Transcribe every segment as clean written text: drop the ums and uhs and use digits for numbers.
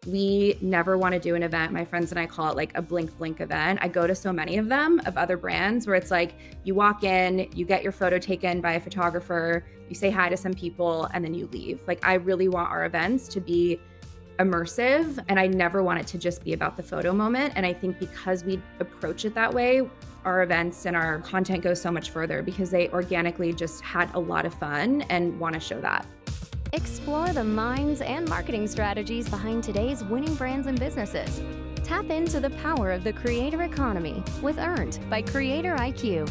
We never want to do an event. My friends and I call it like a blink blink event. I go to so many of them of other brands where it's like you walk in, you get your photo taken by a photographer, you say hi to some people, and then you leave. Like I really want our events to be immersive, and I never want it to just be about the photo moment. And I think because we approach it that way, our events and our content goes so much further because they organically just had a lot of fun and want to show that. Explore the minds and marketing strategies behind today's winning brands and businesses. Tap into the power of the creator economy with Earned by CreatorIQ.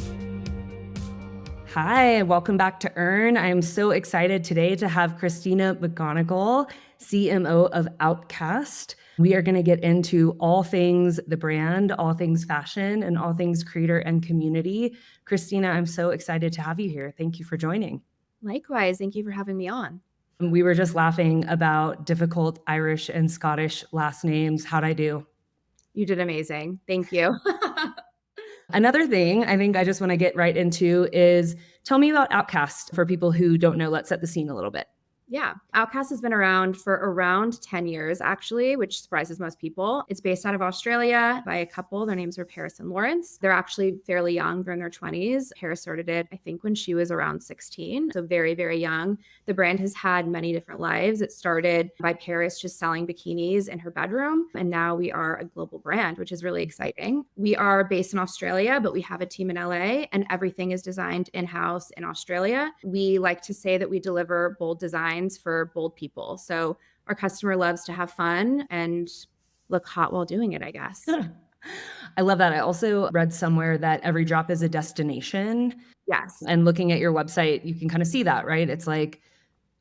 Hi, welcome back to Earn. I am so excited today to have Christina McGonagle, CMO of Outcast. We are going to get into all things the brand, all things fashion, and all things creator and community. Christina, I'm so excited to have you here. Thank you for joining. Likewise, thank you for having me on. We were just laughing about difficult Irish and Scottish last names. How'd I do? You did amazing. Thank you. Another thing I think I just want to get right into is tell me about Outcast for people who don't know. Let's set the scene a little bit. Yeah. Outcast has been around for around 10 years, actually, which surprises most people. It's based out of Australia by a couple. Their names are Paris and Lawrence. They're actually fairly young. They're in their 20s. Paris started it, I think, when she was around 16. So very, very young. The brand has had many different lives. It started by Paris just selling bikinis in her bedroom. And now we are a global brand, which is really exciting. We are based in Australia, but we have a team in LA and everything is designed in-house in Australia. We like to say that we deliver bold designs for bold people. So our customer loves to have fun and look hot while doing it, I guess. I love that. I also read somewhere that every drop is a destination. Yes. And looking at your website, you can kind of see that, right? It's like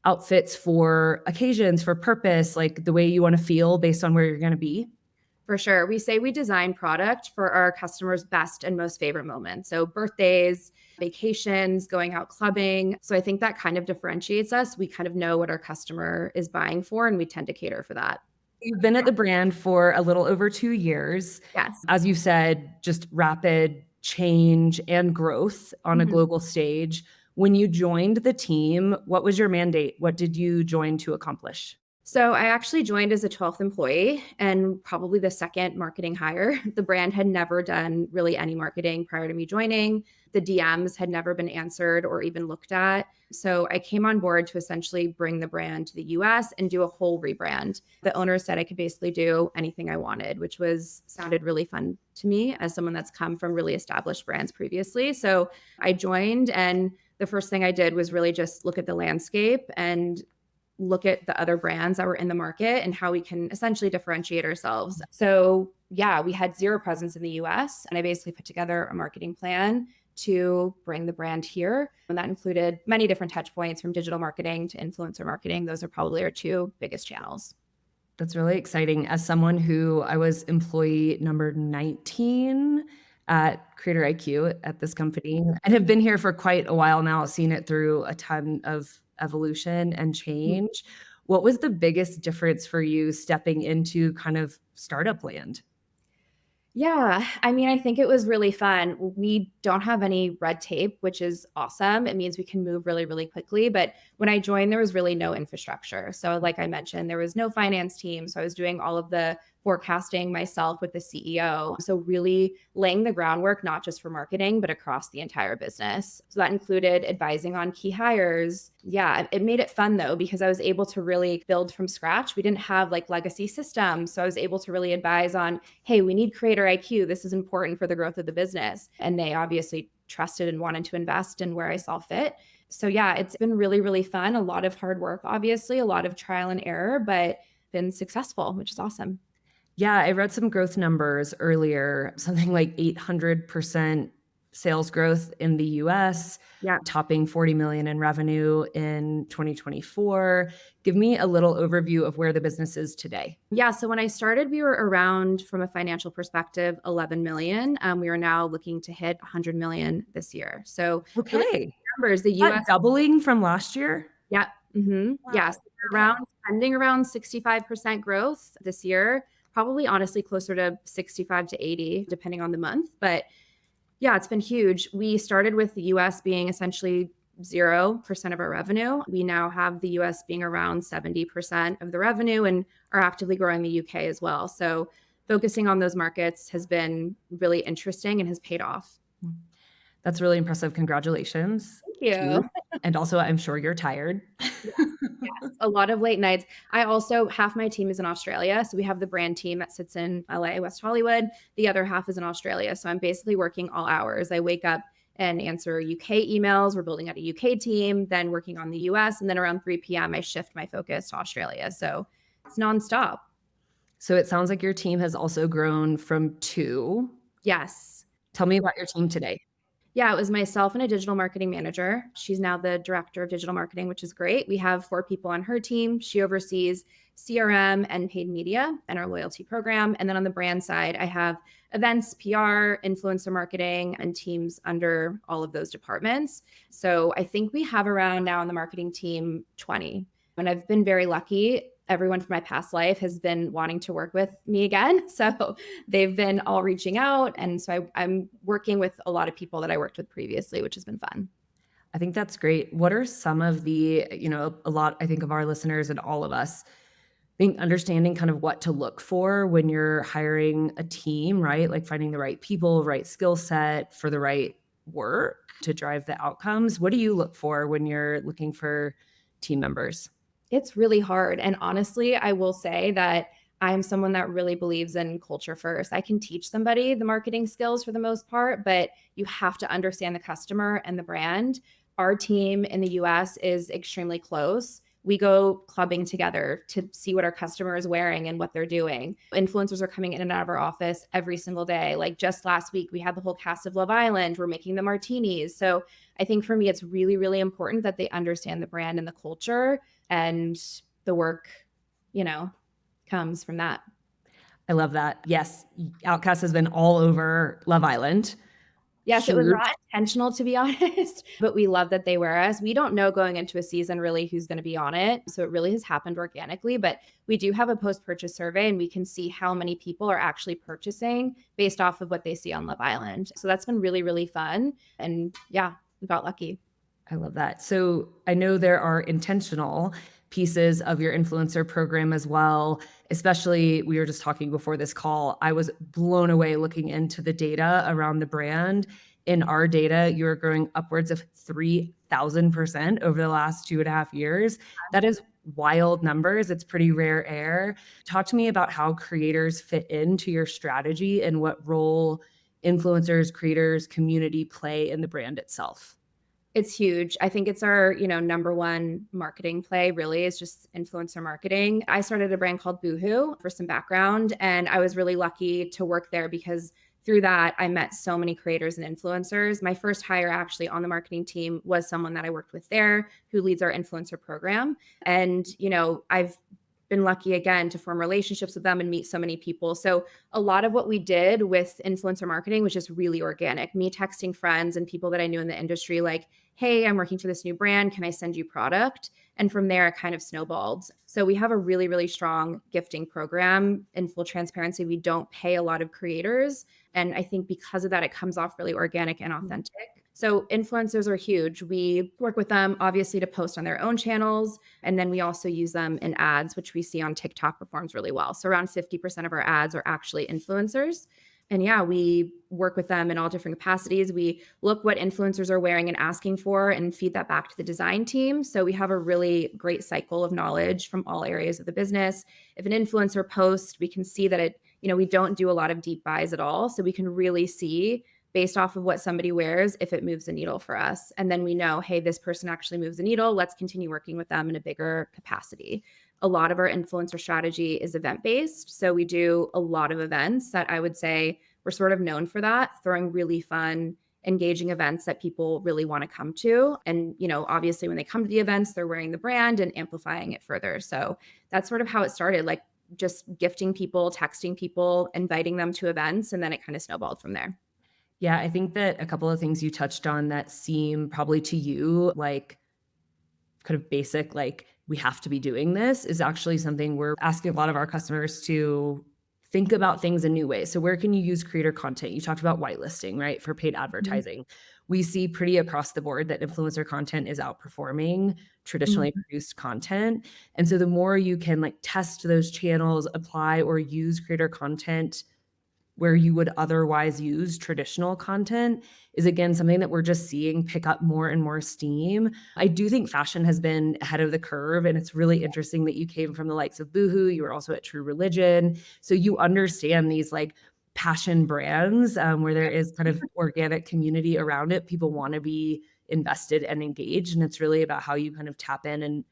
outfits for occasions, for purpose, like the way you want to feel based on where you're going to be. For sure. We say we design product for our customers' best and most favorite moments. So birthdays, vacations, going out clubbing. So I think that kind of differentiates us. We kind of know what our customer is buying for, and we tend to cater for that. You've been at the brand for a little over 2 years. Yes. As you said, just rapid change and growth on a global stage. When you joined the team, what was your mandate? What did you join to accomplish? So I actually joined as a 12th employee and probably the second marketing hire. The brand had never done really any marketing prior to me joining. The DMs had never been answered or even looked at. So I came on board to essentially bring the brand to the US and do a whole rebrand. The owner said I could basically do anything I wanted, which sounded really fun to me as someone that's come from really established brands previously. So I joined, and the first thing I did was really just look at the landscape and look at the other brands that were in the market and how we can essentially differentiate ourselves. So yeah, we had zero presence in the US, and I basically put together a marketing plan to bring the brand here. And that included many different touch points, from digital marketing to influencer marketing. Those are probably our two biggest channels. That's really exciting. As someone who I was employee number 19 at CreatorIQ at this company and have been here for quite a while now, seen it through a ton of evolution and change. What was the biggest difference for you stepping into kind of startup land? Yeah, I mean, I think it was really fun. We don't have any red tape, which is awesome. It means we can move really, really quickly. But when I joined, there was really no infrastructure. So like I mentioned, there was no finance team. So I was doing all of the forecasting myself with the CEO. So really laying the groundwork, not just for marketing, but across the entire business. So that included advising on key hires. Yeah, it made it fun though, because I was able to really build from scratch. We didn't have like legacy systems. So I was able to really advise on, hey, we need CreatorIQ. This is important for the growth of the business. And they obviously trusted and wanted to invest in where I saw fit. So yeah, it's been really, really fun. A lot of hard work, obviously, a lot of trial and error, but been successful, which is awesome. Yeah, I read some growth numbers earlier, something like 800% sales growth in the US, topping 40 million in revenue in 2024. Give me a little overview of where the business is today. Yeah, so when I started, we were around, from a financial perspective, 11 million. We are now looking to hit 100 million this year. So okay, numbers, the US doubling from last year. Yeah. Mm-hmm. Wow. Yes. Trending around 65% growth this year. Probably honestly closer to 65 to 80, depending on the month. But yeah, it's been huge. We started with the US being essentially 0% of our revenue. We now have the US being around 70% of the revenue and are actively growing the UK as well. So focusing on those markets has been really interesting and has paid off. That's really impressive. Congratulations. Thank you. Cute. And also, I'm sure you're tired. Yes, a lot of late nights. I also, half my team is in Australia. So we have the brand team that sits in LA, West Hollywood. The other half is in Australia. So I'm basically working all hours. I wake up and answer UK emails. We're building out a UK team, then working on the US. And then around 3 p.m., I shift my focus to Australia. So it's nonstop. So it sounds like your team has also grown from 2. Yes. Tell me about your team today. Yeah, it was myself and a digital marketing manager. She's now the director of digital marketing, which is great. We have 4 people on her team. She oversees CRM and paid media and our loyalty program. And then on the brand side, I have events, PR, influencer marketing, and teams under all of those departments. So I think we have around now on the marketing team 20. And I've been very lucky. Everyone from my past life has been wanting to work with me again. So they've been all reaching out. And so I'm working with a lot of people that I worked with previously, which has been fun. I think that's great. What are some of the, a lot, I think, of our listeners and all of us think understanding kind of what to look for when you're hiring a team, right? Like finding the right people, right skill set for the right work to drive the outcomes. What do you look for when you're looking for team members? It's really hard. And honestly, I will say that I'm someone that really believes in culture first. I can teach somebody the marketing skills for the most part, but you have to understand the customer and the brand. Our team in the US is extremely close. We go clubbing together to see what our customer is wearing and what they're doing. Influencers are coming in and out of our office every single day. Like just last week, we had the whole cast of Love Island. We're making the martinis. So I think for me, it's really, really important that they understand the brand and the culture, and the work, comes from that. I love that. Yes, Outcast has been all over Love Island. Yes, it was not intentional, to be honest, but we love that they wear us. We don't know going into a season really who's going to be on it. So it really has happened organically, but we do have a post-purchase survey and we can see how many people are actually purchasing based off of what they see on Love Island. So that's been really, really fun. And yeah, we got lucky. I love that. So I know there are intentional pieces of your influencer program as well, especially we were just talking before this call. I was blown away looking into the data around the brand. In our data, you are growing upwards of 3,000% over the last 2.5 years. That is wild numbers. It's pretty rare air. Talk to me about how creators fit into your strategy and what role influencers, creators, community play in the brand itself. It's huge. I think it's our, number one marketing play really is just influencer marketing. I started a brand called Boohoo for some background, and I was really lucky to work there because through that, I met so many creators and influencers. My first hire actually on the marketing team was someone that I worked with there who leads our influencer program. And, I've been lucky again to form relationships with them and meet so many people. So a lot of what we did with influencer marketing was just really organic. Me texting friends and people that I knew in the industry like, hey, I'm working for this new brand. Can I send you product? And from there, it kind of snowballed. So we have a really, really strong gifting program. In full transparency, we don't pay a lot of creators. And I think because of that, it comes off really organic and authentic. So influencers are huge. We work with them obviously to post on their own channels. And then we also use them in ads, which we see on TikTok performs really well. So around 50% of our ads are actually influencers. And yeah, we work with them in all different capacities. We look what influencers are wearing and asking for and feed that back to the design team. So we have a really great cycle of knowledge from all areas of the business. If an influencer posts, we can see that we don't do a lot of deep buys at all. So we can really see based off of what somebody wears if it moves the needle for us. And then we know, hey, this person actually moves the needle. Let's continue working with them in a bigger capacity. A lot of our influencer strategy is event-based. So we do a lot of events that I would say we're sort of known for that, throwing really fun, engaging events that people really want to come to. And, obviously when they come to the events, they're wearing the brand and amplifying it further. So that's sort of how it started, like just gifting people, texting people, inviting them to events, and then it kind of snowballed from there. Yeah, I think that a couple of things you touched on that seem probably to you like kind of basic, like we have to be doing this is actually something we're asking a lot of our customers to think about things in new ways. So where can you use creator content? You talked about whitelisting, right? For paid advertising. we see pretty across the board that influencer content is outperforming traditionally produced content. And so the more you can like test those channels, apply or use creator content where you would otherwise use traditional content is again something that we're just seeing pick up more and more steam. I do think fashion has been ahead of the curve, and it's really interesting that you came from the likes of Boohoo. You were also at True Religion, so you understand these like passion brands where there is kind of organic community around it. People want to be invested and engaged, and it's really about how you kind of tap in and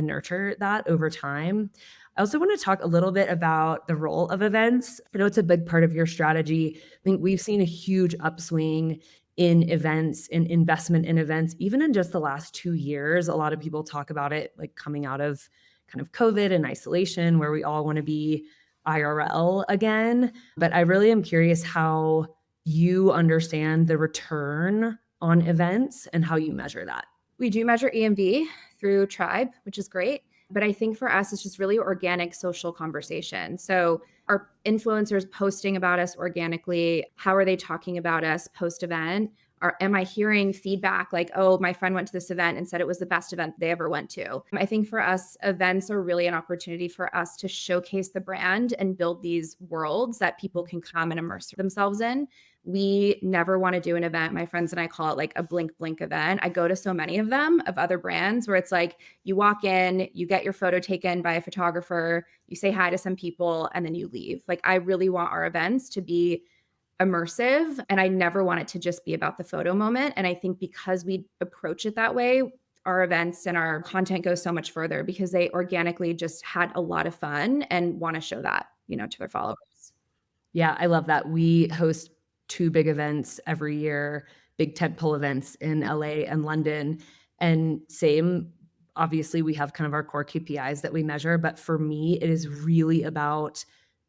nurture that over time. I also want to talk a little bit about the role of events. I know it's a big part of your strategy. I think we've seen a huge upswing in events and investment in events, even in just the last 2 years. A lot of people talk about it like coming out of kind of COVID and isolation, where we all want to be IRL again. But I really am curious how you understand the return on events and how you measure that. We do measure EMV through Tribe, which is great. But I think for us, it's just really organic social conversation. So are influencers posting about us organically? How are they talking about us post event? Or am I hearing feedback like, oh, my friend went to this event and said it was the best event they ever went to? I think for us, events are really an opportunity for us to showcase the brand and build these worlds that people can come and immerse themselves in. We never want to do an event. My friends and I call it like a blink blink event. I go to so many of them of other brands where it's like you walk in, you get your photo taken by a photographer, you say hi to some people, and then you leave. Like I really want our events to be immersive, and I never want it to just be about the photo moment. And I think because we approach it that way, our events and our content goes so much further because they organically just had a lot of fun and want to show that, to their followers. Yeah, I love that. We host 2 big events every year, big tentpole events in LA and London. And same, obviously, we have kind of our core KPIs that we measure. But for me, it is really about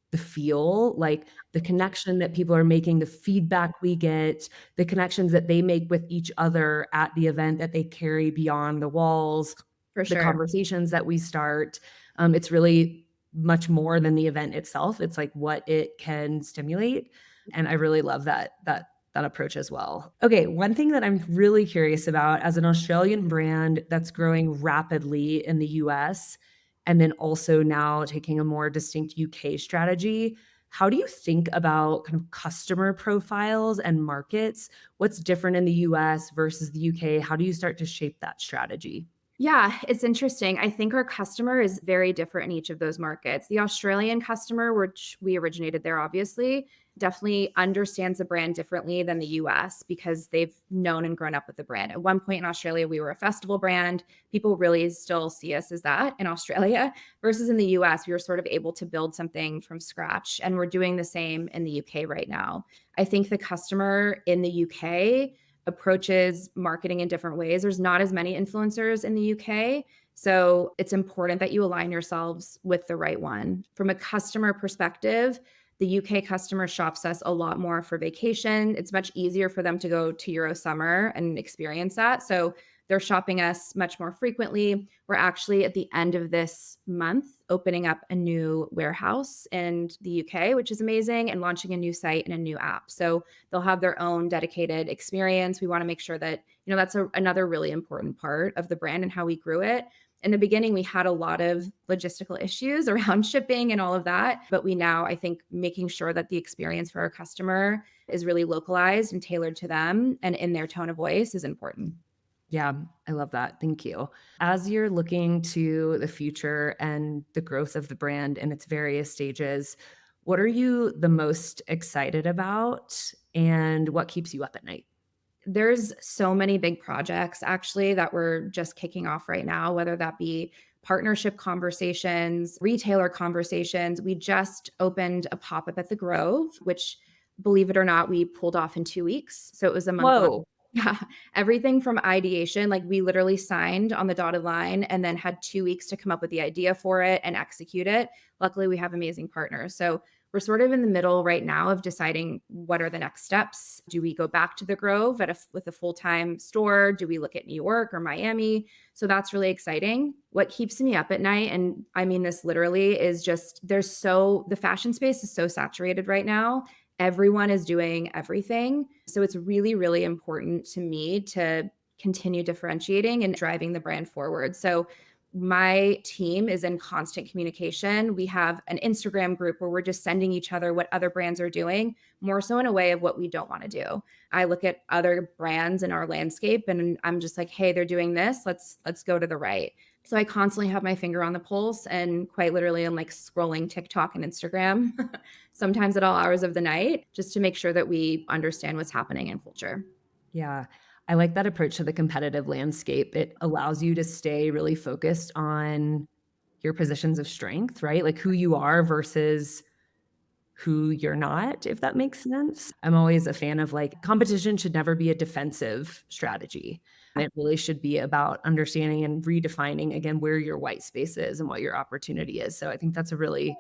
the feel, like the connection that people are making, the feedback we get, the connections that they make with each other at the event that they carry beyond the walls, For the sure. conversations that we start. It's really much more than the event itself. It's like what it can stimulate. And I really love that approach as well. Okay, one thing that I'm really curious about as an Australian brand that's growing rapidly in the US and then also now taking a more distinct UK strategy, how do you think about kind of customer profiles and markets? What's different in the US versus the UK? How do you start to shape that strategy? Yeah, it's interesting. I think our customer is very different in each of those markets. The Australian customer, which we originated there, obviously, definitely understands the brand differently than the US because they've known and grown up with the brand. At one point in Australia, we were a festival brand. People really still see us as that in Australia, versus in the US, we were sort of able to build something from scratch. And we're doing the same in the UK right now. I think the customer in the UK approaches marketing in different ways. There's not as many influencers in the UK. So it's important that you align yourselves with the right one. From a customer perspective, the UK customer shops us a lot more for vacation. It's much easier for them to go to Euro Summer and experience that. So they're shopping us much more frequently. We're actually at the end of this month opening up a new warehouse in the UK, which is amazing, and launching a new site and a new app. So they'll have their own dedicated experience. We want to make sure that, that's another really important part of the brand and how we grew it. In the beginning, we had a lot of logistical issues around shipping and all of that. But we now, I think, making sure that the experience for our customer is really localized and tailored to them and in their tone of voice is important. Yeah, I love that. Thank you. As you're looking to the future and the growth of the brand in its various stages, what are you the most excited about and what keeps you up at night? There's so many big projects actually that we're just kicking off right now, whether that be partnership conversations, retailer conversations. We just opened a pop-up at the Grove, which, believe it or not, we pulled off in 2 weeks. So it was a month long. Whoa. Yeah, everything from ideation, like we literally signed on the dotted line and then had 2 weeks to come up with the idea for it and execute it. Luckily, we have amazing partners. So we're sort of in the middle right now of deciding what are the next steps. Do we go back to the Grove with a full-time store? Do we look at New York or Miami? So that's really exciting. What keeps me up at night, and I mean this literally, is just the fashion space is so saturated right now. everyone is doing everything. So it's really, really important to me to continue differentiating and driving the brand forward. So my team is in constant communication. We have an Instagram group where we're just sending each other what other brands are doing, more so in a way of what we don't want to do. I look at other brands in our landscape and I'm just like, hey, they're doing this. Let's go to the right. So I constantly have my finger on the pulse, and quite literally I'm like scrolling TikTok and Instagram, sometimes at all hours of the night, just to make sure that we understand what's happening in culture. Yeah. I like that approach to the competitive landscape. It allows you to stay really focused on your positions of strength, right? Like who you are versus who you're not, if that makes sense. I'm always a fan of like competition should never be a defensive strategy. It really should be about understanding and redefining again where your white space is and what your opportunity is. So I think that's a really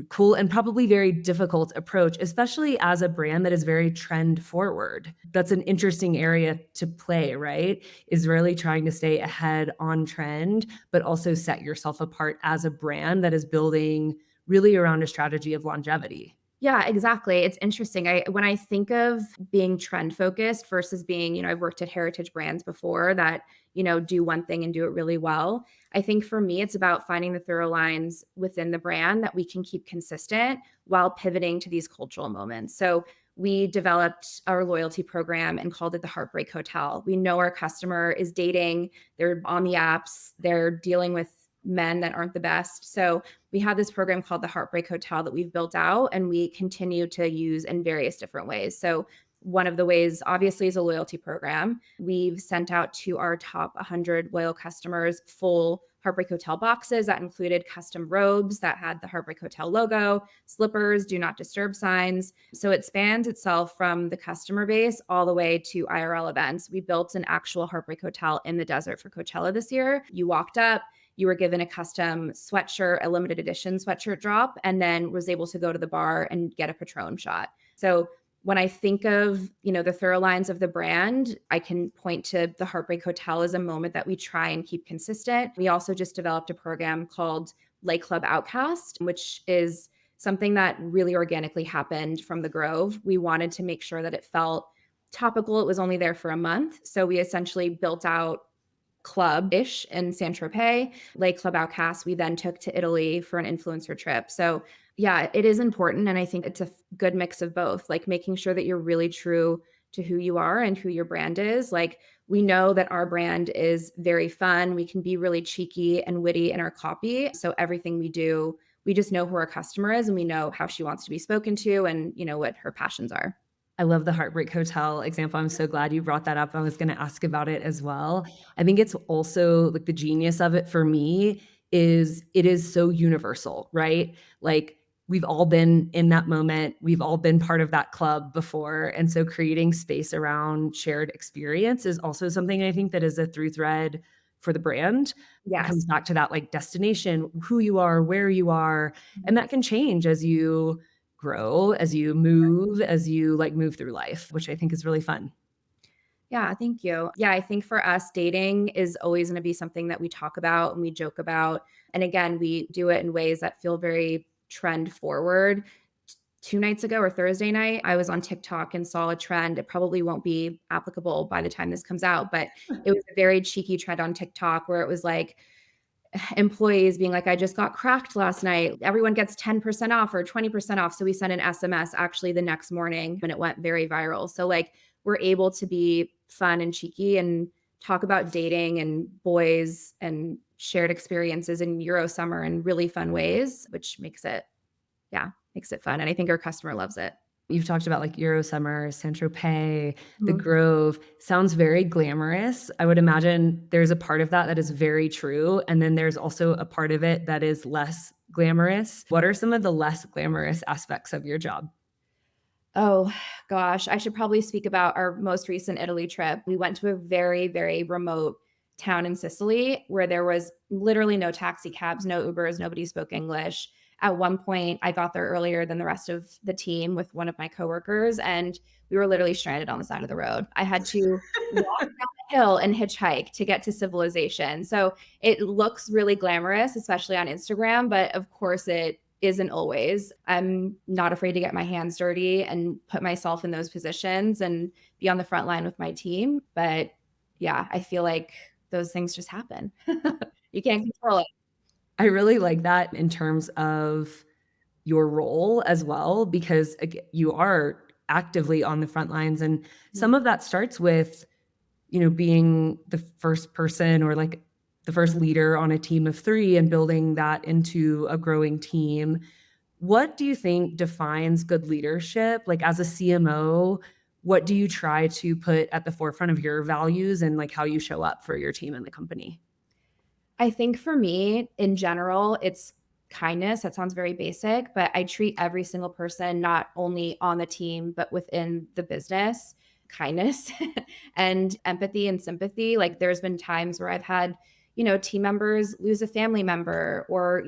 cool and probably very difficult approach, especially as a brand that is very trend forward. That's an interesting area to play, right? Is really trying to stay ahead on trend, but also set yourself apart as a brand that is building really around a strategy of longevity. Yeah, exactly. It's interesting. When I think of being trend focused versus being, I've worked at heritage brands before that, do one thing and do it really well. I think for me, it's about finding the thorough lines within the brand that we can keep consistent while pivoting to these cultural moments. So we developed our loyalty program and called it the Heartbreak Hotel. We know our customer is dating, they're on the apps, they're dealing with men that aren't the best. So we have this program called the Heartbreak Hotel that we've built out and we continue to use in various different ways. So one of the ways obviously is a loyalty program. We've sent out to our top 100 loyal customers full Heartbreak Hotel boxes that included custom robes that had the Heartbreak Hotel logo, slippers, do not disturb signs. So it spans itself from the customer base all the way to IRL events. We built an actual Heartbreak Hotel in the desert for Coachella this year. You walked up, you were given a custom sweatshirt, a limited edition sweatshirt drop, and then was able to go to the bar and get a Patron shot. So when I think of, the thorough lines of the brand, I can point to the Heartbreak Hotel as a moment that we try and keep consistent. We also just developed a program called Lake Club Outcast, which is something that really organically happened from the Grove. We wanted to make sure that it felt topical. It was only there for a month. So we essentially built out club-ish in Saint-Tropez, Lake Club Outcast. We then took to Italy for an influencer trip. So yeah, it is important. And I think it's a good mix of both, like making sure that you're really true to who you are and who your brand is. Like we know that our brand is very fun. We can be really cheeky and witty in our copy. So everything we do, we just know who our customer is and we know how she wants to be spoken to and, what her passions are. I love the Heartbreak Hotel example. I'm so glad you brought that up. I was going to ask about it as well. I think it's also like the genius of it for me is it is so universal, right? Like we've all been in that moment. We've all been part of that club before. And so creating space around shared experience is also something I think that is a through thread for the brand. It comes Yes. back to that like destination, who you are, where you are, and that can change as you grow, as you move, as you like move through life, which I think is really fun. Yeah, thank you. Yeah, I think for us, dating is always going to be something that we talk about and we joke about. And again, we do it in ways that feel very trend forward. 2 nights ago or Thursday night, I was on TikTok and saw a trend. It probably won't be applicable by the time this comes out, but it was a very cheeky trend on TikTok where it was like, employees being like, I just got cracked last night. Everyone gets 10% off or 20% off. So we sent an SMS actually the next morning and it went very viral. So like we're able to be fun and cheeky and talk about dating and boys and shared experiences in Euro summer in really fun ways, which makes it fun. And I think our customer loves it. You've talked about like Euro Summer, Saint-Tropez, the Mhm. Grove. Sounds very glamorous. I would imagine there's a part of that that is very true. And then there's also a part of it that is less glamorous. What are some of the less glamorous aspects of your job? Oh gosh, I should probably speak about our most recent Italy trip. We went to a very, very remote town in Sicily where there was literally no taxi cabs, no Ubers, nobody spoke English. At one point, I got there earlier than the rest of the team with one of my coworkers, and we were literally stranded on the side of the road. I had to walk down the hill and hitchhike to get to civilization. So it looks really glamorous, especially on Instagram, but of course it isn't always. I'm not afraid to get my hands dirty and put myself in those positions and be on the front line with my team. But yeah, I feel like those things just happen. You can't control it. I really like that in terms of your role as well, because you are actively on the front lines. And some of that starts with, being the first person or like the first leader on a team of 3 and building that into a growing team. What do you think defines good leadership? Like as a CMO, what do you try to put at the forefront of your values and like how you show up for your team and the company? I think for me, in general, it's kindness. That sounds very basic, but I treat every single person, not only on the team, but within the business, kindness and empathy and sympathy. Like there's been times where I've had, team members lose a family member or,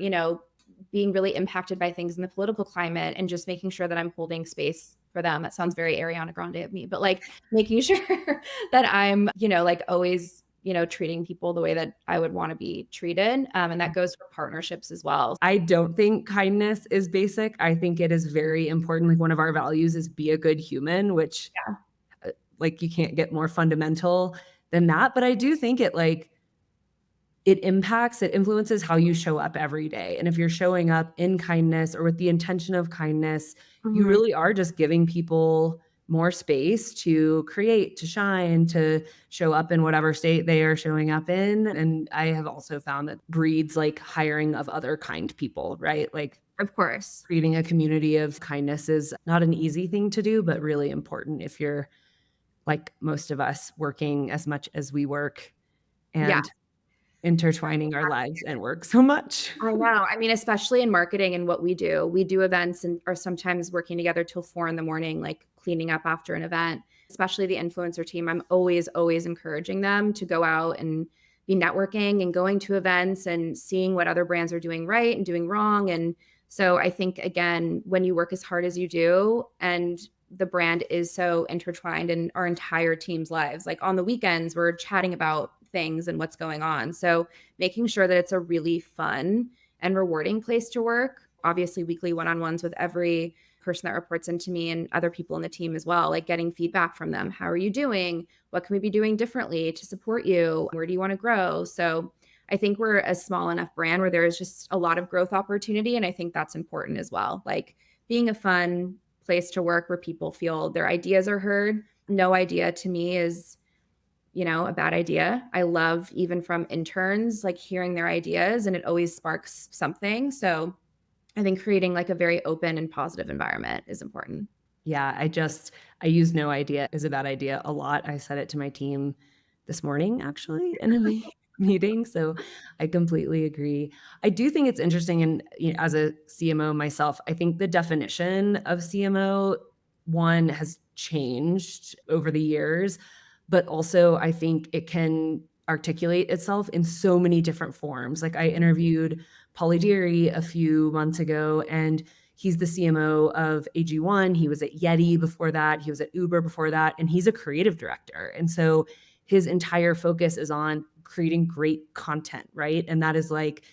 being really impacted by things in the political climate and just making sure that I'm holding space for them. That sounds very Ariana Grande of me, but like making sure that I'm, like always treating people the way that I would want to be treated. And that goes for partnerships as well. I don't think kindness is basic. I think it is very important. Like one of our values is be a good human, which like you can't get more fundamental than that. But I do think it influences how you show up every day. And if you're showing up in kindness or with the intention of kindness, you really are just giving people more space to create, to shine, to show up in whatever state they are showing up in. And I have also found that breeds like hiring of other kind people, right? Like Of course. creating a community of kindness is not an easy thing to do, but really important if you're like most of us working as much as we work Yeah. and intertwining our lives and work so much. I know. I mean, especially in marketing and what we do events and are sometimes working together till 4 a.m, like cleaning up after an event, especially the influencer team. I'm always, always encouraging them to go out and be networking and going to events and seeing what other brands are doing right and doing wrong. And so I think, again, when you work as hard as you do and the brand is so intertwined in our entire team's lives, like on the weekends, we're chatting about things and what's going on. So making sure that it's a really fun and rewarding place to work. Obviously, weekly one-on-ones with every person that reports into me and other people in the team as well, like getting feedback from them. How are you doing? What can we be doing differently to support you? Where do you want to grow? So I think we're a small enough brand where there is just a lot of growth opportunity. And I think that's important as well. Like being a fun place to work where people feel their ideas are heard. No idea to me is a bad idea. I love even from interns, like hearing their ideas and it always sparks something. So I think creating like a very open and positive environment is important. Yeah, I use no idea is a bad idea a lot. I said it to my team this morning, actually, in a meeting. So I completely agree. I do think it's interesting. And as a CMO myself, I think the definition of CMO, one, has changed over the years, but also I think it can articulate itself in so many different forms. Like I interviewed Pauly Deary a few months ago, and he's the CMO of AG1. He was at Yeti before that. He was at Uber before that. And he's a creative director. And so his entire focus is on creating great content, right? And that is like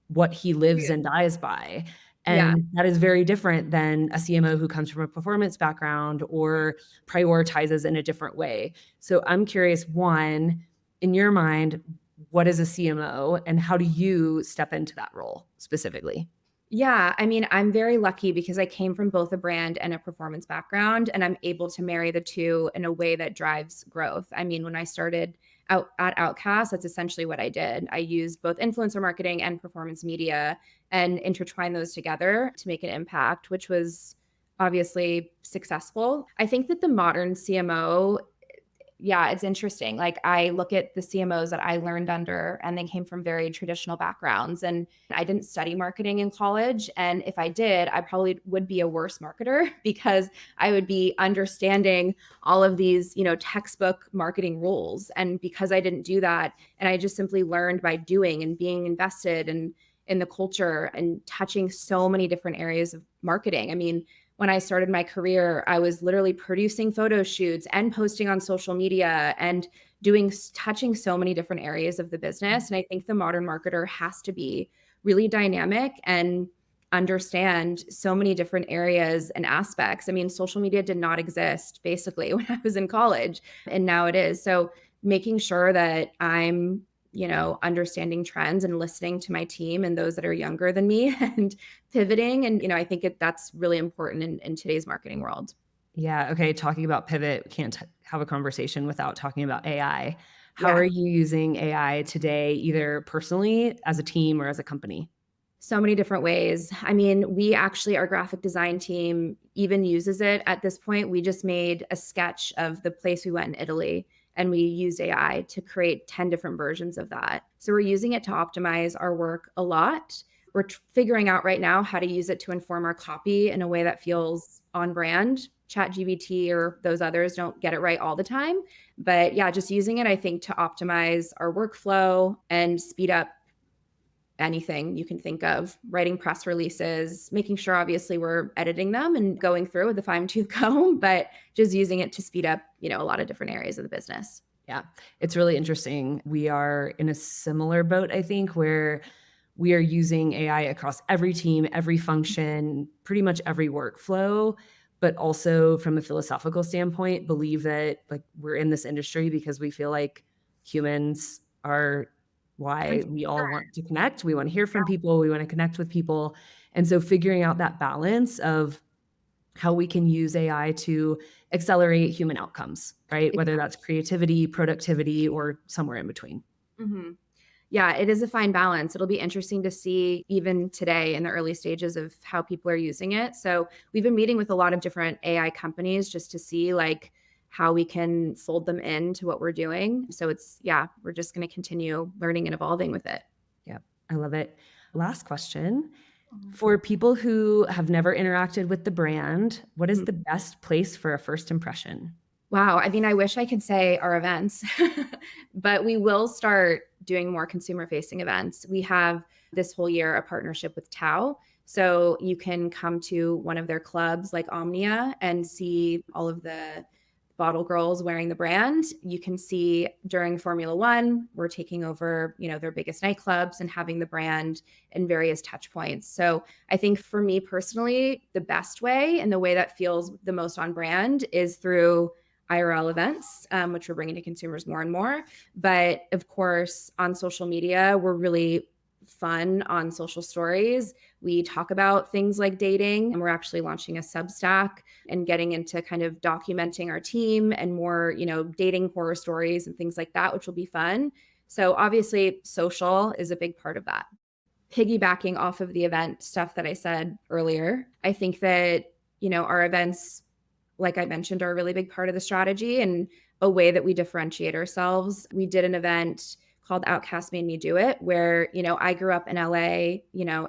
what he lives and dies by. And that is very different than a CMO who comes from a performance background or prioritizes in a different way. So I'm curious, one, in your mind, what is a CMO and how do you step into that role specifically? Yeah, I mean, I'm very lucky because I came from both a brand and a performance background, and I'm able to marry the two in a way that drives growth. I mean, when I started out at Outcast, that's essentially what I did. I used both influencer marketing and performance media and intertwined those together to make an impact, which was obviously successful. I think that the modern CMO, yeah, it's interesting. Like I look at the CMOs that I learned under and they came from very traditional backgrounds and I didn't study marketing in college. And if I did, I probably would be a worse marketer because I would be understanding all of these, textbook marketing rules. And because I didn't do that and I just simply learned by doing and being invested in the culture and touching so many different areas of marketing. I mean, when I started my career, I was literally producing photo shoots and posting on social media and touching so many different areas of the business. And I think the modern marketer has to be really dynamic and understand so many different areas and aspects. I mean, social media did not exist basically when I was in college, and now it is. So making sure that I'm, understanding trends and listening to my team and those that are younger than me and pivoting. And, I think that's really important in today's marketing world. Yeah. Okay. Talking about pivot, we can't have a conversation without talking about AI. How Yeah. are you using AI today, either personally, as a team, or as a company? So many different ways. I mean, our graphic design team even uses it at this point. We just made a sketch of the place we went in Italy, and we used AI to create 10 different versions of that. So we're using it to optimize our work a lot. We're figuring out right now how to use it to inform our copy in a way that feels on brand. ChatGPT or those others don't get it right all the time. But yeah, just using it, I think, to optimize our workflow and speed up anything you can think of, writing press releases, making sure obviously we're editing them and going through with a fine tooth comb, but just using it to speed up, a lot of different areas of the business. Yeah, it's really interesting. We are in a similar boat, I think, where we are using AI across every team, every function, pretty much every workflow, but also from a philosophical standpoint, believe that like we're in this industry because we feel like humans are why we all want to connect. We want to hear from people. We want to connect with people. And so figuring out that balance of how we can use AI to accelerate human outcomes, right? Whether that's creativity, productivity, or somewhere in between. Mm-hmm. Yeah, it is a fine balance. It'll be interesting to see even today in the early stages of how people are using it. So we've been meeting with a lot of different AI companies just to see like how we can fold them into what we're doing. So we're just going to continue learning and evolving with it. Yep, I love it. Last question. For people who have never interacted with the brand, what is the best place for a first impression? Wow. I mean, I wish I could say our events, but we will start doing more consumer facing events. We have this whole year a partnership with Tao. So you can come to one of their clubs like Omnia and see all of the bottle girls wearing the brand. You can see during Formula One, we're taking over, their biggest nightclubs and having the brand in various touch points. So I think for me personally, the best way and the way that feels the most on brand is through IRL events, which we're bringing to consumers more and more. But of course, on social media, we're really fun on social stories. We talk about things like dating, and we're actually launching a Substack and getting into kind of documenting our team and more, dating horror stories and things like that, which will be fun. So obviously, social is a big part of that. Piggybacking off of the event stuff that I said earlier, I think that, our events, like I mentioned, are a really big part of the strategy and a way that we differentiate ourselves. We did an event called Outcast Made Me Do It, where, I grew up in LA,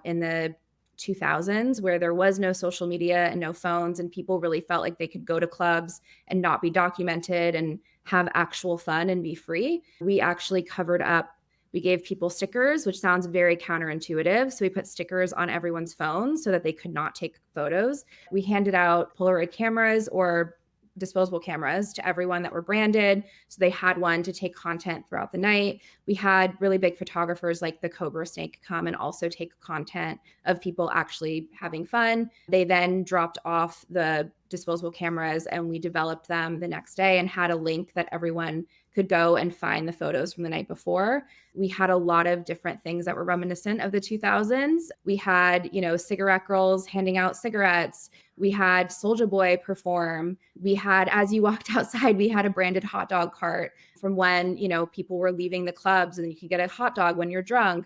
in the 2000s, where there was no social media and no phones, and people really felt like they could go to clubs and not be documented and have actual fun and be free. We actually covered up. We gave people stickers, which sounds very counterintuitive. So we put stickers on everyone's phones so that they could not take photos. We handed out Polaroid cameras or disposable cameras to everyone that were branded. So they had one to take content throughout the night. We had really big photographers like the Cobra Snake come and also take content of people actually having fun. They then dropped off the disposable cameras and we developed them the next day and had a link that everyone could go and find the photos from the night before. We had a lot of different things that were reminiscent of the 2000s. We had, cigarette girls handing out cigarettes. We had Soulja Boy perform. We had, as you walked outside, we had a branded hot dog cart from when, people were leaving the clubs and you could get a hot dog when you're drunk.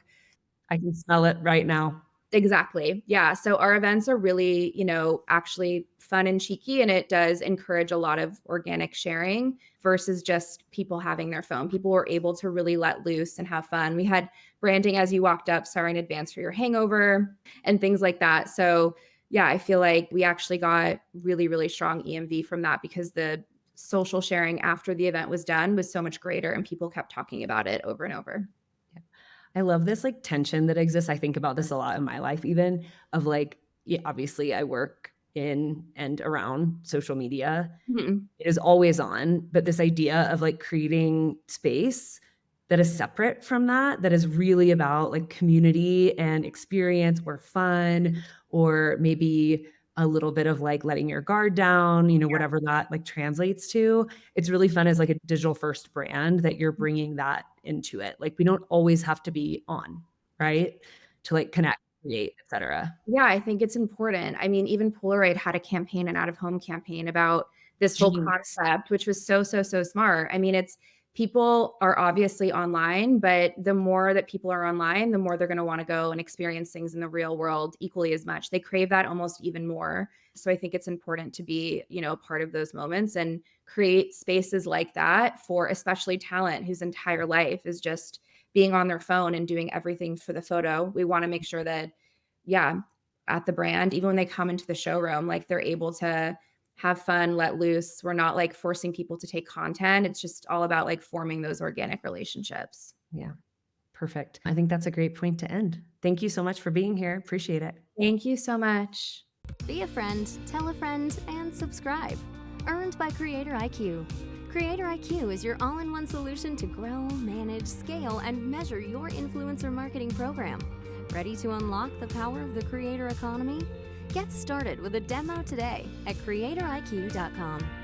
I can smell it right now. Exactly. Yeah. So our events are really, actually fun and cheeky, and it does encourage a lot of organic sharing versus just people having their phone. People were able to really let loose and have fun. We had branding as you walked up, sorry in advance for your hangover and things like that. So yeah, I feel like we actually got really, really strong EMV from that because the social sharing after the event was done was so much greater and people kept talking about it over and over. I love this like tension that exists. I think about this a lot in my life, even of like, yeah, obviously I work in and around social media. Mm-hmm. It is always on, but this idea of like creating space that is separate from that, that is really about like community and experience or fun, or maybe a little bit of like letting your guard down, whatever that like translates to. It's really fun as like a digital first brand that you're bringing that into it. Like we don't always have to be on, right? To like connect, create, etc. Yeah, I think it's important. I mean, even Polaroid had a campaign, an out-of-home campaign about this whole Genius. concept, which was so, so, so smart. I mean, it's people are obviously online, but the more that people are online, the more they're going to want to go and experience things in the real world equally as much. They crave that almost even more. So I think it's important to be, a part of those moments and create spaces like that for especially talent whose entire life is just being on their phone and doing everything for the photo. We want to make sure that, yeah, at the brand, even when they come into the showroom, like they're able to have fun, let loose. We're not like forcing people to take content. It's just all about like forming those organic relationships. Yeah. Perfect. I think that's a great point to end. Thank you so much for being here. Appreciate it. Thank you so much. Be a friend, tell a friend, and subscribe. Earned by CreatorIQ. CreatorIQ is your all-in-one solution to grow, manage, scale, and measure your influencer marketing program. Ready to unlock the power of the creator economy? Get started with a demo today at CreatorIQ.com.